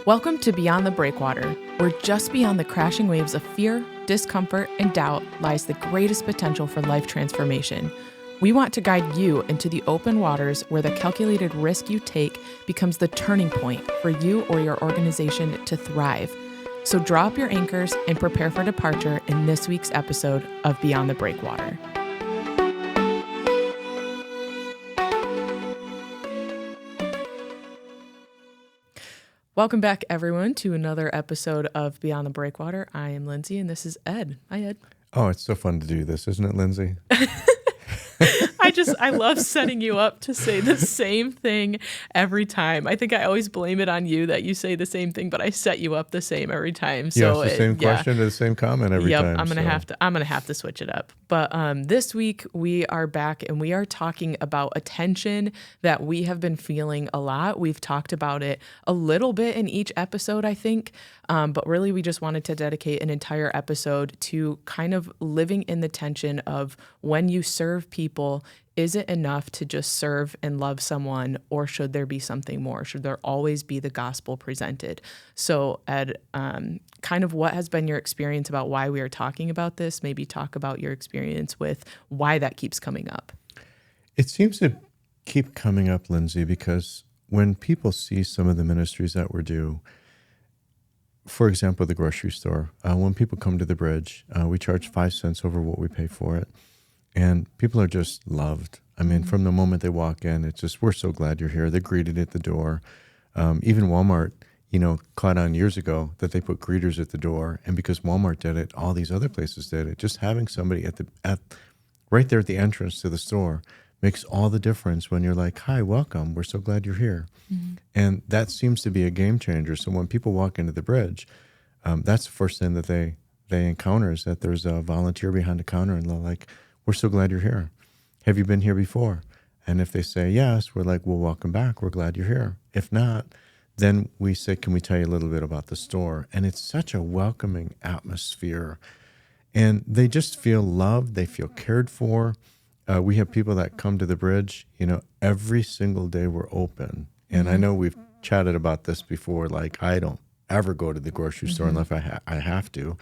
Welcome to Beyond the Breakwater, where just beyond the crashing waves of fear, discomfort, and doubt lies the greatest potential for life transformation. We want to guide you into the open waters where the calculated risk you take becomes the turning point for you or your organization to thrive. So draw up your anchors and prepare for departure in this week's episode of Beyond the Breakwater. Welcome back, everyone, to another episode of Beyond the Breakwater. I am Lyndsay, and this is Ed. Hi, Ed. Oh, it's so fun to do this, isn't it, Lyndsay? I love setting you up to say the same thing every time. I think I always blame it on you that you say the same thing, but I set you up the same every time. So the same question or the same comment every time. I'm gonna have to switch it up. But this week we are back and we are talking about a tension that we have been feeling a lot. We've talked about it a little bit in each episode, I think. But really, we just wanted to dedicate an entire episode to kind of living in the tension of when you serve people, is it enough to just serve and love someone, or should there be something more? Should there always be the gospel presented? So, Ed, kind of what has been your experience about why we are talking about this? Maybe talk about your experience with why that keeps coming up. It seems to keep coming up, Lyndsay, because when people see some of the ministries that we do, for example, the grocery store, when people come to the bridge, we charge 5 cents over what we pay for it. And people are just loved. I mean, from the moment they walk in, it's just, we're so glad you're here. They're greeted at the door. Even Walmart, caught on years ago that they put greeters at the door. And because Walmart did it, all these other places did it. Just having somebody right there at the entrance to the store makes all the difference when you're like, hi, welcome. We're so glad you're here. Mm-hmm. And that seems to be a game changer. So when people walk into the bridge, that's the first thing that they encounter is that there's a volunteer behind the counter and they're like, we're so glad you're here. Have you been here before? And if they say yes, we're like, well, welcome back. We're glad you're here. If not, then we say, can we tell you a little bit about the store? And it's such a welcoming atmosphere. And they just feel loved. They feel cared for. We have people that come to the bridge, every single day we're open. And I know we've chatted about this before. Like, I don't ever go to the grocery store unless I have to.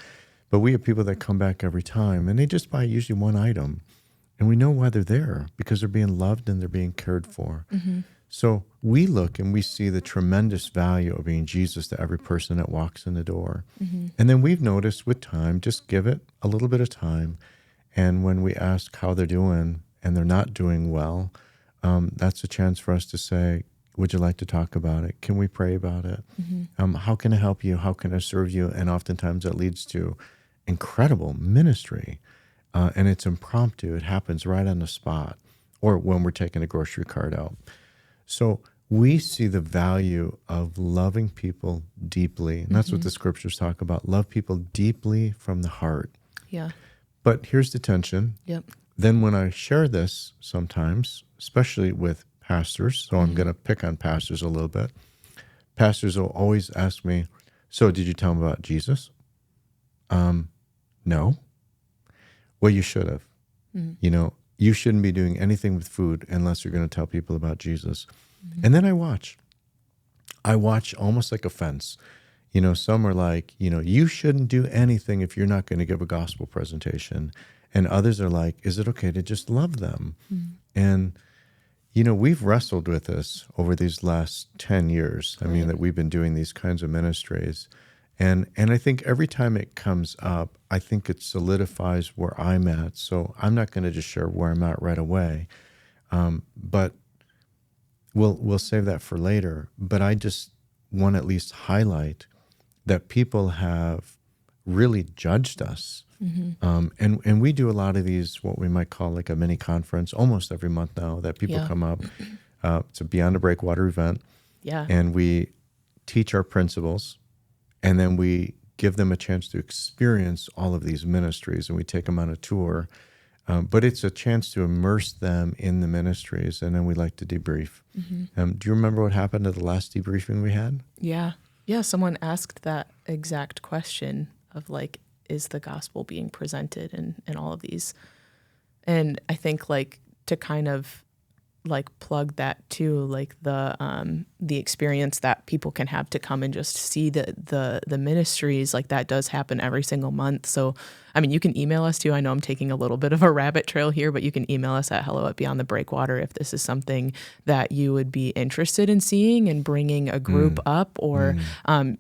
But we have people that come back every time, and they just buy usually one item. And we know why they're there, because they're being loved and they're being cared for. Mm-hmm. So we look and we see the tremendous value of being Jesus to every person that walks in the door. Mm-hmm. And then we've noticed with time, just give it a little bit of time. And when we ask how they're doing and they're not doing well, that's a chance for us to say, would you like to talk about it? Can we pray about it? Mm-hmm. How can I help you? How can I serve you? And oftentimes that leads to incredible ministry. And it's impromptu. It happens right on the spot or when we're taking a grocery cart out. So we see the value of loving people deeply. And that's what the scriptures talk about. Love people deeply from the heart. Yeah. But here's the tension. Yep. Then when I share this sometimes, especially with pastors, so I'm going to pick on pastors a little bit. Pastors will always ask me, so did you tell them about Jesus? No. Well, you should have. Mm-hmm. You shouldn't be doing anything with food unless you're going to tell people about Jesus. Mm-hmm. And then I watch almost like a fence. Some are like, you shouldn't do anything if you're not going to give a gospel presentation. And others are like, is it okay to just love them? Mm-hmm. And, we've wrestled with this over these last 10 years. I mean, that we've been doing these kinds of ministries. And I think every time it comes up, I think it solidifies where I'm at. So I'm not going to just share where I'm at right away, but we'll save that for later. But I just want to at least highlight that people have really judged us. Mm-hmm. And we do a lot of these, what we might call like a mini conference, almost every month now that people come up. It's a Beyond the Breakwater event. Yeah. And we teach our principles. And then we give them a chance to experience all of these ministries, and we take them on a tour. But it's a chance to immerse them in the ministries, and then we like to debrief. Mm-hmm. Do you remember what happened at the last debriefing we had? Yeah. Yeah, someone asked that exact question of like, is the gospel being presented in all of these? And I think like to kind of like plug that too, like the experience that people can have to come and just see the ministries, like that does happen every single month. So, I mean, you can email us too. I know I'm taking a little bit of a rabbit trail here, but you can email us at hello@beyondthebreakwater if this is something that you would be interested in seeing and bringing a group up, or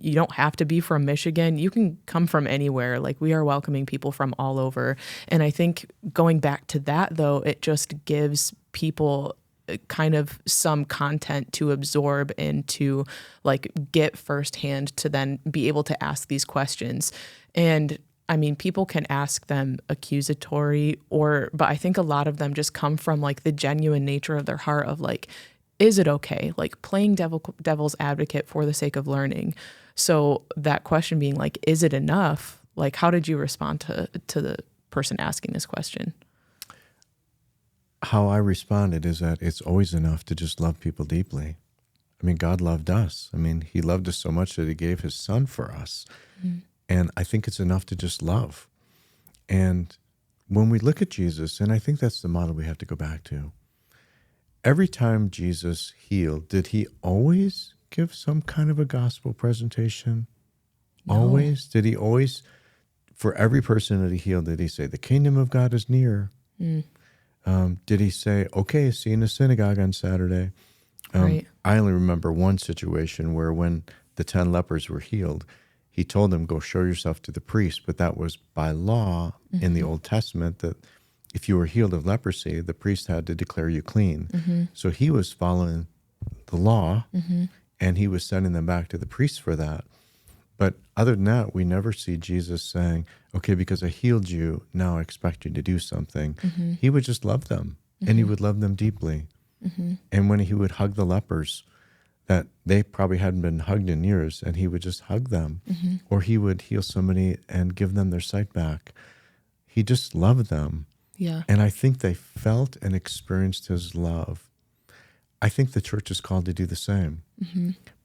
you don't have to be from Michigan. You can come from anywhere. Like, we are welcoming people from all over. And I think going back to that, though, it just gives people kind of some content to absorb and to like get firsthand to then be able to ask these questions. And I mean, people can ask them accusatory, but I think a lot of them just come from like the genuine nature of their heart of like, is it okay? Like playing devil's advocate for the sake of learning. So that question being like, is it enough? Like, how did you respond to the person asking this question? How I responded is that it's always enough to just love people deeply. I mean, God loved us. I mean, he loved us so much that he gave his son for us. And I think it's enough to just love. And when we look at Jesus, and I think that's the model we have to go back to, every time Jesus healed, did he always give some kind of a gospel presentation? No. Always? Did he always, for every person that he healed, did he say, the kingdom of God is near? Did he say, okay, see you in the synagogue on Saturday? Right. I only remember one situation where when the 10 lepers were healed, he told them, go show yourself to the priest. But that was by law in the Old Testament, that if you were healed of leprosy, the priest had to declare you clean. So he was following the law, and he was sending them back to the priest for that. But other than that, we never see Jesus saying, okay, because I healed you, now I expect you to do something. He would just love them, and he would love them deeply. And when he would hug the lepers, that they probably hadn't been hugged in years, and he would just hug them. Or he would heal somebody and give them their sight back. He just loved them. Yeah. And I think they felt and experienced his love. I think the church is called to do the same.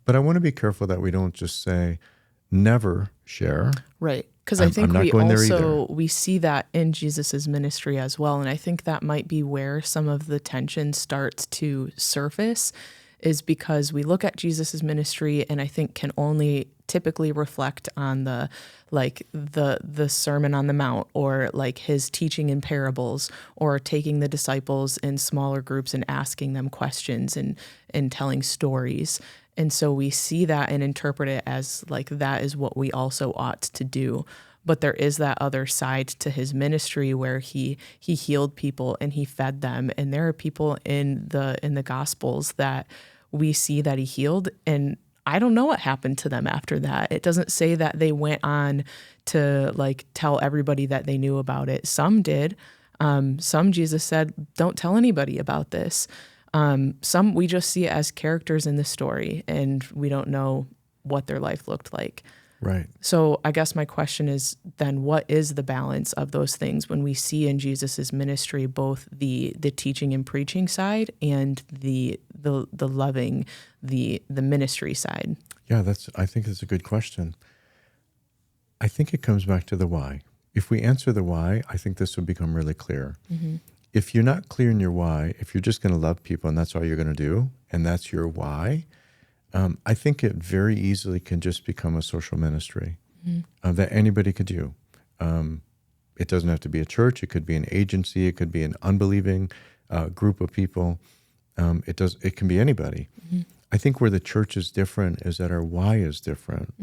But I want to be careful that we don't just say, never share. Right. Because I think we we see that in Jesus's ministry as well. And I think that might be where some of the tension starts to surface, is because we look at Jesus's ministry and I think can only typically reflect on the Sermon on the Mount, or like his teaching in parables, or taking the disciples in smaller groups and asking them questions and telling stories. And so we see that and interpret it as like that is what we also ought to do. But there is that other side to his ministry where he healed people and he fed them. And there are people in the Gospels that we see that he healed, and I don't know what happened to them after that. It doesn't say that they went on to like tell everybody that they knew about it. Some did. Some Jesus said, don't tell anybody about this. Some we just see it as characters in the story, and we don't know what their life looked like. Right. So I guess my question is then, what is the balance of those things when we see in Jesus's ministry both the teaching and preaching side and the loving, the ministry side? Yeah, I think that's a good question. I think it comes back to the why. If we answer the why, I think this will become really clear. If you're not clear in your why, if you're just going to love people and that's all you're going to do, and that's your why, I think it very easily can just become a social ministry that anybody could do. It doesn't have to be a church. It could be an agency. It could be an unbelieving group of people. It can be anybody. I think where the church is different is that our why is different.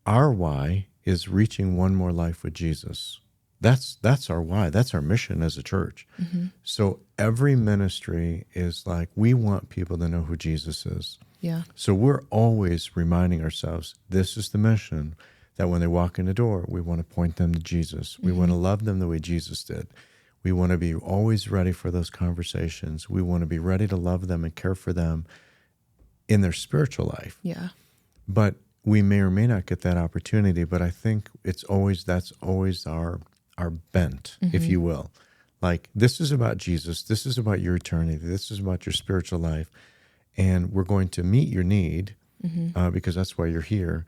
Our why is reaching one more life with Jesus. That's our why. That's our mission as a church. So every ministry is like, we want people to know who Jesus is. Yeah. So we're always reminding ourselves, this is the mission, that when they walk in the door, we want to point them to Jesus. We want to love them the way Jesus did. We want to be always ready for those conversations. We want to be ready to love them and care for them in their spiritual life. Yeah. But we may or may not get that opportunity, but I think that's always our bent, if you will. Like, this is about Jesus. This is about your eternity. This is about your spiritual life. And we're going to meet your need because that's why you're here.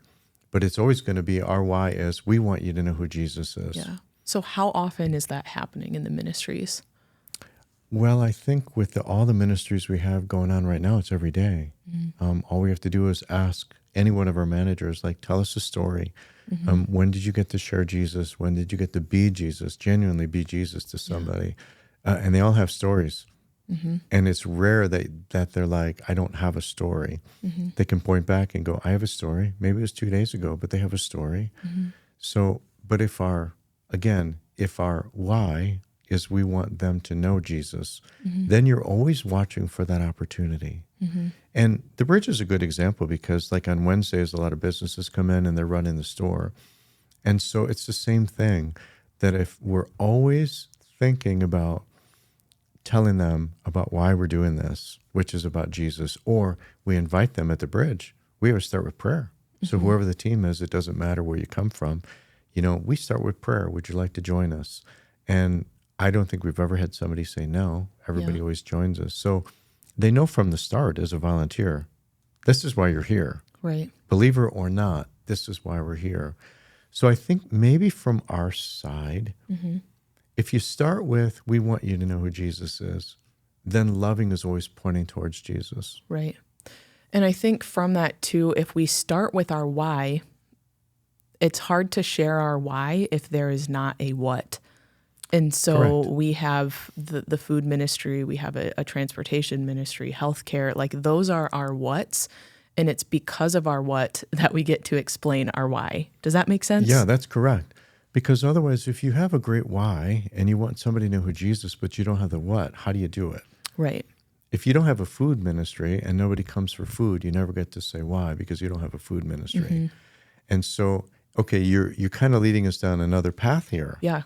But it's always going to be our why is we want you to know who Jesus is. Yeah. So how often is that happening in the ministries? Well, I think with all the ministries we have going on right now, it's every day. All we have to do is ask any one of our managers, like, tell us a story. When did you get to share Jesus? When did you get to be Jesus, genuinely be Jesus to somebody? And they all have stories. And it's rare that they're like, I don't have a story. They can point back and go, I have a story. Maybe it was 2 days ago, but they have a story. So, but if our why is we want them to know Jesus, then you're always watching for that opportunity. And the bridge is a good example because like on Wednesdays, a lot of businesses come in and they're running the store. And so it's the same thing that if we're always thinking about telling them about why we're doing this, which is about Jesus, or we invite them at the bridge, we always start with prayer. So whoever the team is, it doesn't matter where you come from. We start with prayer. Would you like to join us? And I don't think we've ever had somebody say no. Everybody always joins us. So they know from the start as a volunteer, this is why you're here. Right. Believer or not, this is why we're here. So I think maybe from our side, if you start with, we want you to know who Jesus is, then loving is always pointing towards Jesus. Right. And I think from that too, if we start with our why, it's hard to share our why if there is not a what. And so Correct. we have the food ministry, we have a transportation ministry, healthcare, like those are our whats. And it's because of our what that we get to explain our why. Does that make sense? Yeah, that's correct. Because otherwise, if you have a great why and you want somebody to know who Jesus, but you don't have the what, how do you do it? Right. If you don't have a food ministry and nobody comes for food, you never get to say why because you don't have a food ministry. And so, okay, you're kind of leading us down another path here. Yeah.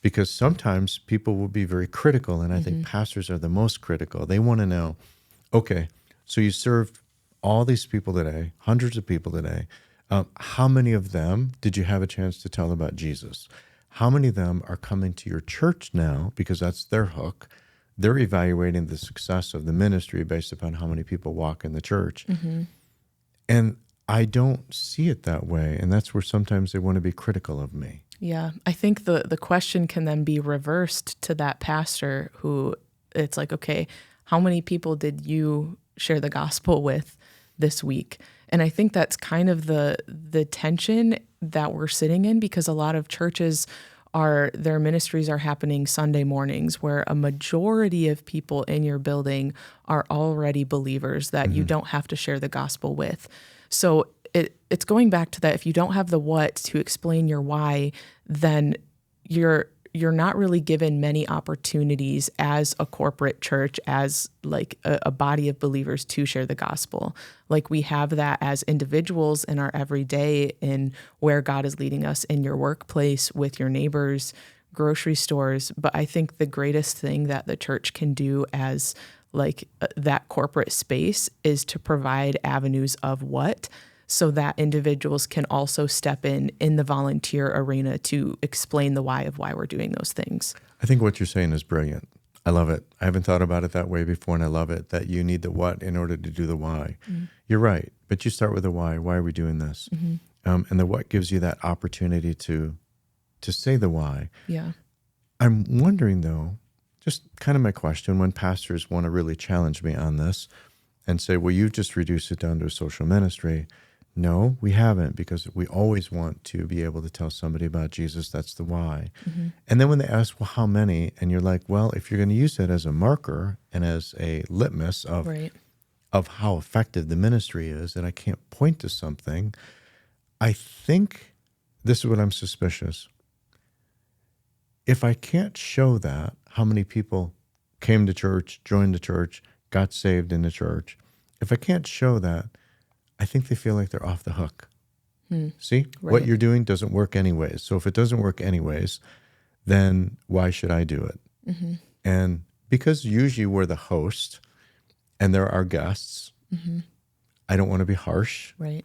Because sometimes people will be very critical, and I think pastors are the most critical. They want to know, okay, so you served all these people today, hundreds of people today. How many of them did you have a chance to tell about Jesus? How many of them are coming to your church now because that's their hook? They're evaluating the success of the ministry based upon how many people walk in the church. And I don't see it that way, and that's where sometimes they want to be critical of me. Yeah, I think the question can then be reversed to that pastor who it's like, okay, how many people did you share the gospel with this week? And I think that's kind of the tension that we're sitting in because a lot of churches their ministries are happening Sunday mornings where a majority of people in your building are already believers that you don't have to share the gospel with. So it's going back to that. If you don't have the what to explain your why, then you're not really given many opportunities as a corporate church, as like a body of believers to share the gospel. Like we have that as individuals in our everyday, in where God is leading us in your workplace, with your neighbors, grocery stores. But I think the greatest thing that the church can do as like that corporate space is to provide avenues of what, so that individuals can also step in the volunteer arena to explain the why of why we're doing those things. I think what you're saying is brilliant. I love it. I haven't thought about it that way before, and I love it, that you need the what in order to do the why. You're right, but you start with the why. Why are we doing this? And the what gives you that opportunity to say the why. Yeah. I'm wondering, though, just kind of my question, when pastors want to really challenge me on this and say, well, you've just reduced it down to a social ministry. No, we haven't, because we always want to be able to tell somebody about Jesus. That's the why. And then when they ask, well, how many? And you're like, well, if you're going to use that as a marker and as a litmus of how effective the ministry is, and I can't point to something, I think this is what I'm suspicious. If I can't show that, how many people came to church, joined the church, got saved in the church, if I can't show that, I think they feel like they're off the hook. See, what you're doing doesn't work anyways. So if it doesn't work anyways, then why should I do it? And because usually we're the host and there are guests, I don't want to be harsh. Right.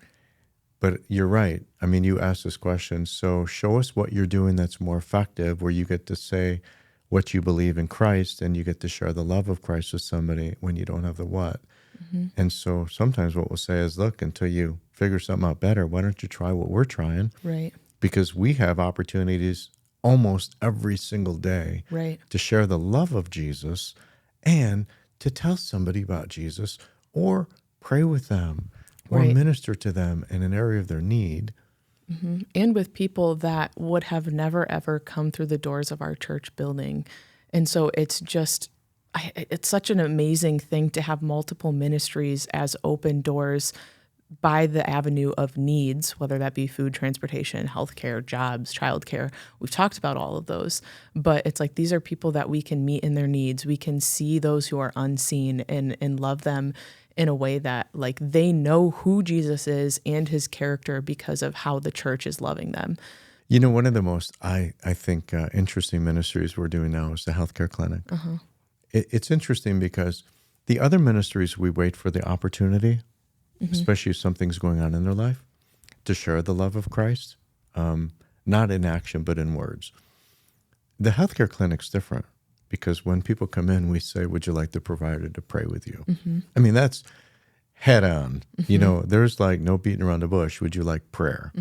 But you're right. I mean, you asked this question. So show us what you're doing that's more effective, where you get to say what you believe in Christ and you get to share the love of Christ with somebody when you don't have the what. And so sometimes what we'll say is, look, until you figure something out better, why don't you try what we're trying? Right. Because we have opportunities almost every single day to share the love of Jesus. and to tell somebody about Jesus or pray with them or Right. minister to them in an area of their need. And with people that would have never, ever come through the doors of our church building. And so it's just, it's such an amazing thing to have multiple ministries as open doors by the avenue of needs, whether that be food, transportation, healthcare, jobs, childcare. We've talked about all of those, but it's like these are people that we can meet in their needs. We can see those who are unseen and love them in a way that like they know who Jesus is and his character because of how the church is loving them. You know, one of the most, I think, interesting ministries we're doing now is the healthcare clinic. It's interesting because the other ministries, we wait for the opportunity, especially if something's going on in their life, to share the love of Christ, not in action, but in words. The healthcare clinic's different because when people come in, we say, would you like the provider to pray with you? I mean, that's head on. You know, there's like no beating around the bush. Would you like prayer?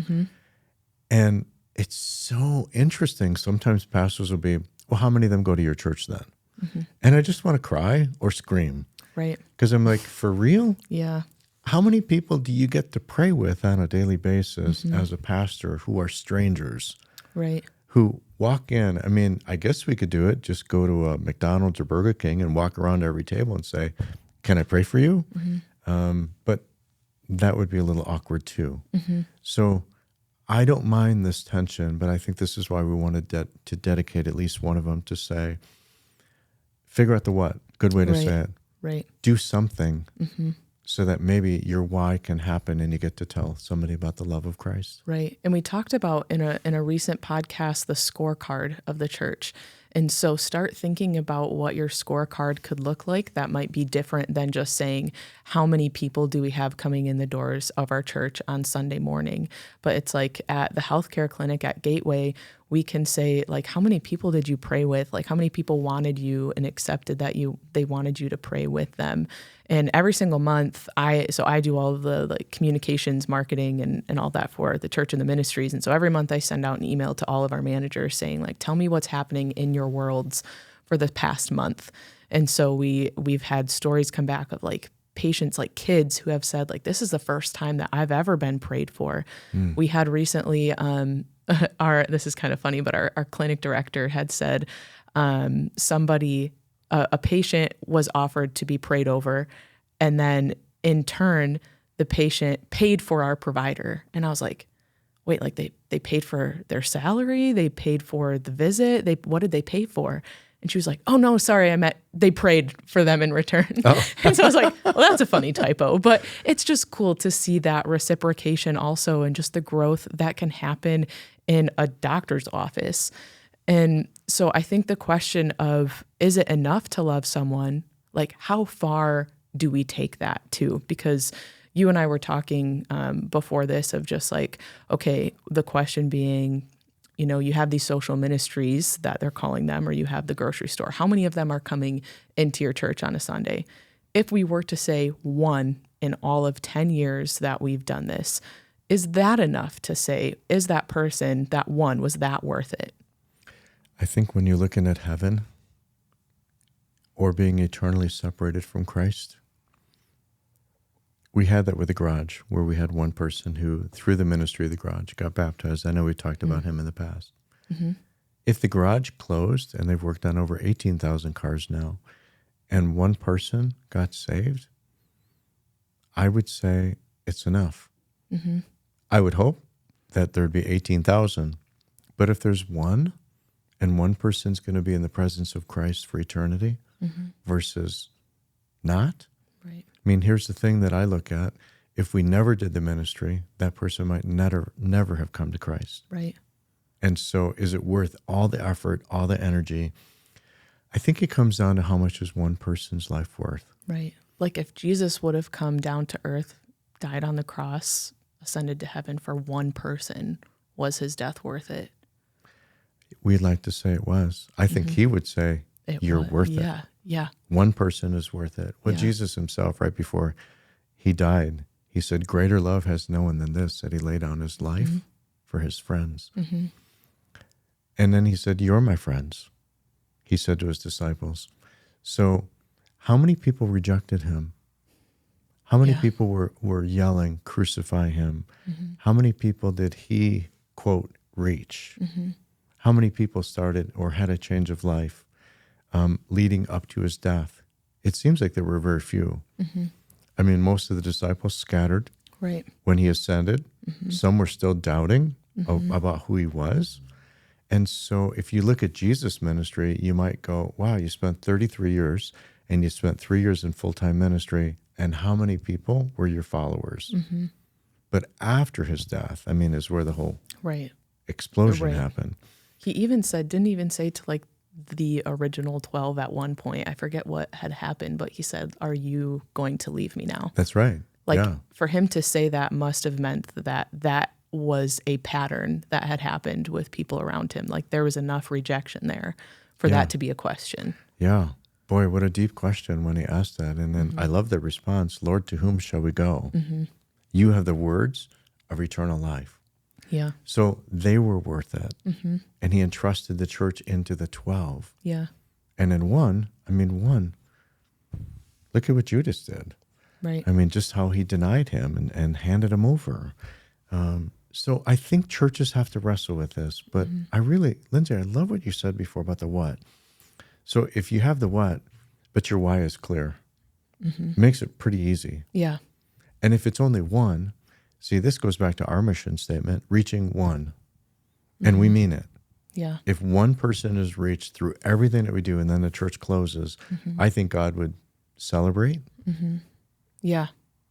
And it's so interesting. Sometimes pastors will be, well, how many of them go to your church then? And I just want to cry or scream. Right. Because I'm like, for real? Yeah. How many people do you get to pray with on a daily basis as a pastor who are strangers? Right. Who walk in? I mean, I guess we could do it. Just go to a McDonald's or Burger King and walk around every table and say, can I pray for you? But that would be a little awkward too. So I don't mind this tension, but I think this is why we wanted to dedicate at least one of them to say, figure out the what. Good way to say it. Right. Do something so that maybe your why can happen and you get to tell somebody about the love of Christ. Right. And we talked about in a recent podcast the scorecard of the church. And so start thinking about what your scorecard could look like. That might be different than just saying, how many people do we have coming in the doors of our church on Sunday morning? But it's like at the healthcare clinic at Gateway, we can say, like, how many people did you pray with? Like, how many people wanted you and accepted that they wanted you to pray with them? And every single month, I do all of the like communications, marketing, and all that for the church and the ministries. And so every month I send out an email to all of our managers saying, like, tell me what's happening in your worlds for the past month. And so we've had stories come back of like patients, like kids who have said, like, this is the first time that I've ever been prayed for. We had recently, this is kind of funny, but our clinic director had said a patient was offered to be prayed over, and then in turn, the patient paid for our provider. And I was like, wait, like they paid for their salary? They paid for the visit? What did they pay for? And she was like, oh, no, sorry, I meant they prayed for them in return. Oh. And so I was like, well, that's a funny typo. But it's just cool to see that reciprocation also and just the growth that can happen in a doctor's office. And so I think the question of, is it enough to love someone? Like, how far do we take that to? Because you and I were talking before this of just like, okay, the question being, you know, you have these social ministries that they're calling them, or you have the grocery store. How many of them are coming into your church on a Sunday? If we were to say one in all of 10 years that we've done this, is that enough to say, is that person, that one, was that worth it? I think when you're looking at heaven or being eternally separated from Christ, we had that with the garage, where we had one person who, through the ministry of the garage, got baptized. I know we talked about him in the past. If the garage closed, and they've worked on over 18,000 cars now, and one person got saved, I would say it's enough. I would hope that there'd be 18,000. But if there's one, and one person's going to be in the presence of Christ for eternity versus not, right. I mean, here's the thing that I look at. If we never did the ministry, that person might never have come to Christ. Right. And so is it worth all the effort, all the energy? I think it comes down to how much is one person's life worth. Right. Like if Jesus would have come down to earth, died on the cross, ascended to heaven for one person, was his death worth it? We'd like to say it was. I think he would say, you're worth it. Yeah. One person is worth it. Well, Jesus himself, right before he died, he said, greater love has no one than this, that he laid down his life for his friends. And then he said, you're my friends, he said to his disciples. So how many people rejected him? How many Yeah. people were yelling, crucify him? How many people did he, quote, reach? How many people started or had a change of life leading up to his death? It seems like there were very few. I mean, most of the disciples scattered Right. when he ascended. Some were still doubting about who he was. And so if you look at Jesus' ministry, you might go, wow, you spent 33 years and you spent 3 years in full-time ministry. And how many people were your followers? But after his death, I mean, is where the whole Right. explosion Right. happened. He even said, didn't even say to like the original 12 at one point. I forget what had happened, but he said, are you going to leave me now? That's right. Like Yeah. for him to say that must have meant that that was a pattern that had happened with people around him. Like there was enough rejection there for Yeah. that to be a question. Yeah. Boy, what a deep question when he asked that. And then I love the response, Lord, to whom shall we go? You have the words of eternal life. Yeah. So they were worth it. And he entrusted the church into the 12. Yeah. And then one, look at what Judas did. Right. I mean, just how he denied him and handed him over. So I think churches have to wrestle with this. But Lyndsay, I love what you said before about the what. So if you have the what, but your why is clear, it makes it pretty easy. Yeah. And if it's only one, see, this goes back to our mission statement, reaching one. And we mean it. Yeah. If one person is reached through everything that we do and then the church closes, I think God would celebrate. Yeah,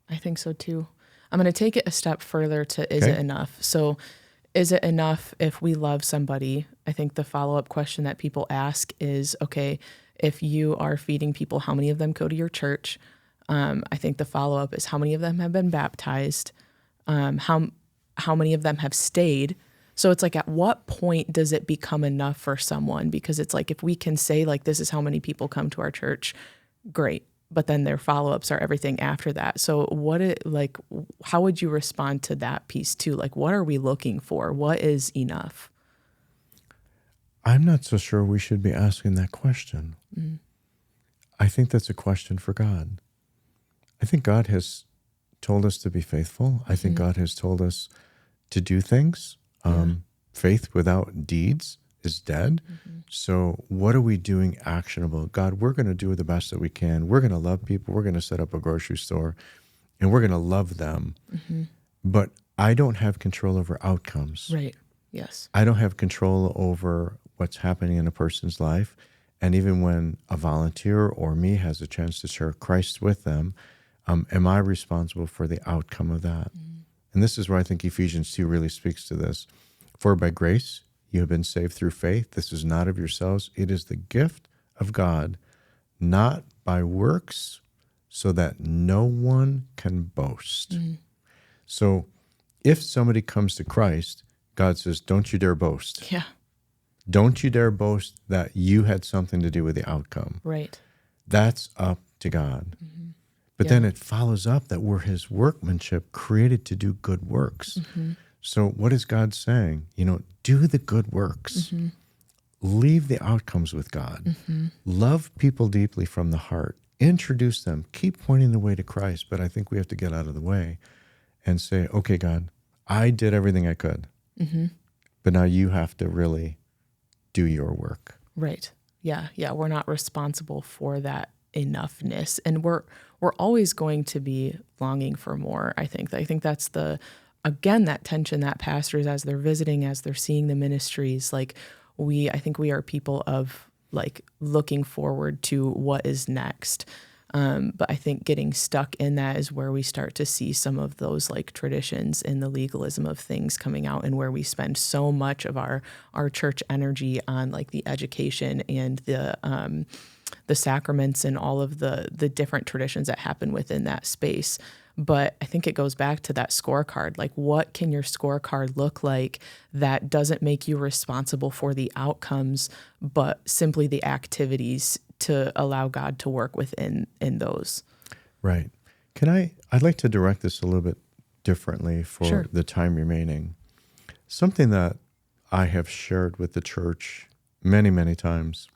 I think so too. I'm going to take it a step further to is Okay. it enough? So is it enough if we love somebody? I think the follow-up question that people ask is, okay, if you are feeding people, how many of them go to your church? I think the follow-up is how many of them have been baptized? How many of them have stayed? So it's like, at what point does it become enough for someone? Because it's like, if we can say like, this is how many people come to our church, great. But then their follow-ups are everything after that. So how would you respond to that piece too? Like, what are we looking for? What is enough? I'm not so sure we should be asking that question. I think that's a question for God. I think God has told us to be faithful. I think God has told us to do things. Faith without deeds is dead. So what are we doing actionable? God, we're going to do the best that we can. We're going to love people. We're going to set up a grocery store and we're going to love them. But I don't have control over outcomes. Right. Yes. I I don't have control over what's happening in a person's life. And even when a volunteer or me has a chance to share Christ with them, am I responsible for the outcome of that? And this is where I think Ephesians 2 really speaks to this. For by grace, you have been saved through faith. This is not of yourselves. It is the gift of God, not by works, so that no one can boast. So if somebody comes to Christ, God says, don't you dare boast. Yeah. Don't you dare boast that you had something to do with the outcome. Right. That's up to God. But then it follows up that we're his workmanship created to do good works. So what is God saying? Do the good works. Leave the outcomes with God. Love people deeply from the heart. Introduce them. Keep pointing the way to Christ. But I think we have to get out of the way and say, okay, God, I did everything I could. But now you have to really do your work. Right. Yeah. Yeah. We're not responsible for that enoughness. And we're always going to be longing for more. I think that's that tension that pastors, as they're visiting, as they're seeing the ministries, I think we are people of like looking forward to what is next. But I think getting stuck in that is where we start to see some of those like traditions and the legalism of things coming out, and where we spend so much of our church energy on like the education and the sacraments and all of the different traditions that happen within that space. But I think it goes back to that scorecard. Like, what can your scorecard look like that doesn't make you responsible for the outcomes, but simply the activities to allow God to work within those? Right. I'd like to direct this a little bit differently for Sure. the time remaining. Something that I have shared with the church many, many times.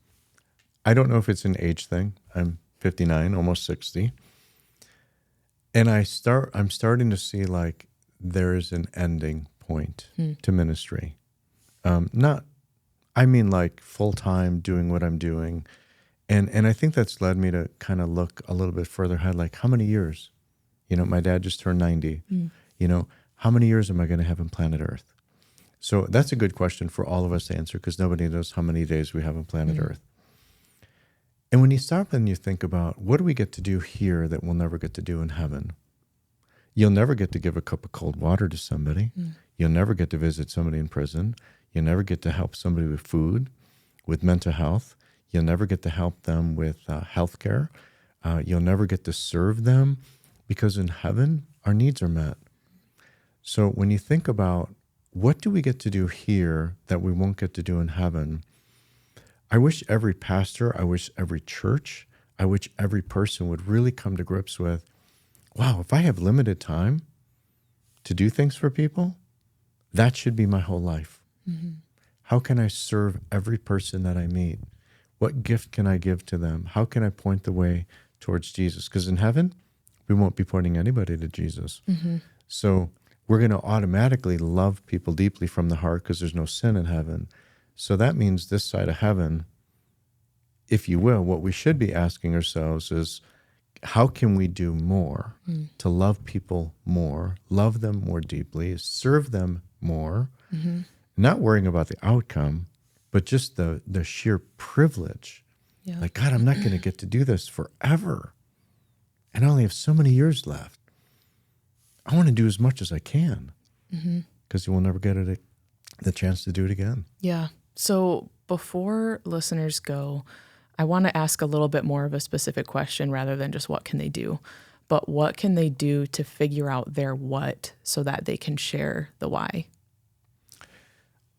I don't know if it's an age thing. I'm 59, almost 60. And I'm starting to see like there is an ending point to ministry. I mean like full-time doing what I'm doing. And I think that's led me to kind of look a little bit further ahead, like how many years? My dad just turned 90. How many years am I going to have on planet Earth? So that's a good question for all of us to answer because nobody knows how many days we have on planet Earth. And when you stop and you think about what do we get to do here that we'll never get to do in heaven? You'll never get to give a cup of cold water to somebody. You'll never get to visit somebody in prison. You'll never get to help somebody with food, with mental health. You'll never get to help them with health care. You'll never get to serve them because in heaven, our needs are met. So when you think about what do we get to do here that we won't get to do in heaven, I wish every pastor, I wish every church, I wish every person would really come to grips with, wow, if I have limited time to do things for people, that should be my whole life. How can I serve every person that I meet? What gift can I give to them? How can I point the way towards Jesus? Because in heaven, we won't be pointing anybody to Jesus. So we're going to automatically love people deeply from the heart because there's no sin in heaven. So that means this side of heaven, if you will, what we should be asking ourselves is, how can we do more to love people more, love them more deeply, serve them more, not worrying about the outcome, but just the sheer privilege. Like, God, I'm not going to get to do this forever. And I only have so many years left. I want to do as much as I can because you will never get the chance to do it again. Yeah. So before listeners go, I want to ask a little bit more of a specific question rather than just what can they do, but what can they do to figure out their what so that they can share the why?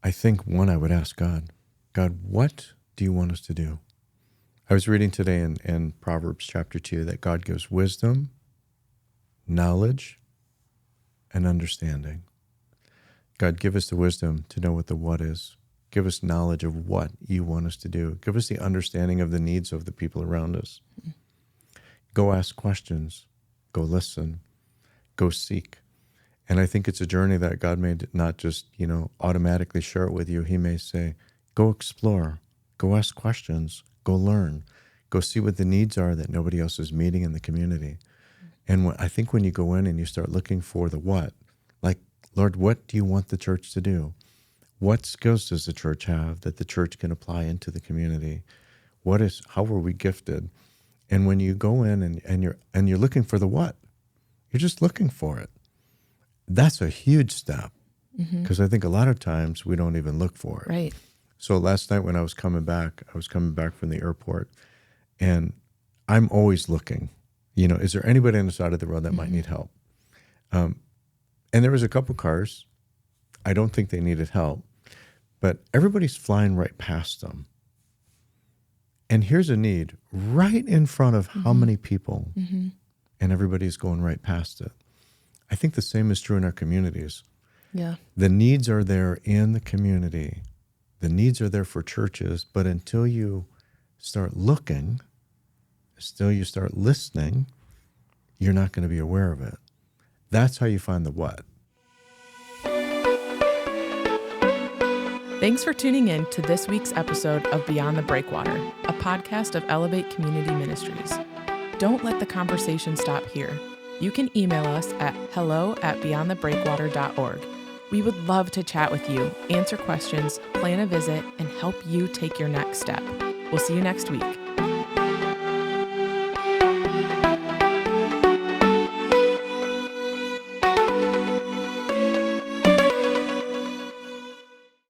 I think I would ask God, what do you want us to do? I was reading today in Proverbs chapter 2 that God gives wisdom, knowledge, and understanding. God, give us the wisdom to know what the what is. Give us knowledge of what you want us to do. Give us the understanding of the needs of the people around us. Go ask questions. Go listen. Go seek. And I think it's a journey that God may not just, automatically share it with you. He may say, go explore. Go ask questions. Go learn. Go see what the needs are that nobody else is meeting in the community. And I think when you go in and you start looking for the what, like, Lord, what do you want the church to do? What skills does the church have that the church can apply into the community? How were we gifted? And when you go in and you're looking for the what, you're just looking for it. That's a huge step because I think a lot of times we don't even look for it. Right. So last night when I was coming back from the airport, and I'm always looking, is there anybody on the side of the road that might need help? And there was a couple cars. I don't think they needed help, but everybody's flying right past them. And here's a need right in front of how many people, and everybody's going right past it. I think the same is true in our communities. Yeah. The needs are there in the community. The needs are there for churches, but until you start looking, until you start listening, you're not going to be aware of it. That's how you find the what. Thanks for tuning in to this week's episode of Beyond the Breakwater, a podcast of Elevate Community Ministries. Don't let the conversation stop here. You can email us at hello@beyondthebreakwater.org. We would love to chat with you, answer questions, plan a visit, and help you take your next step. We'll see you next week.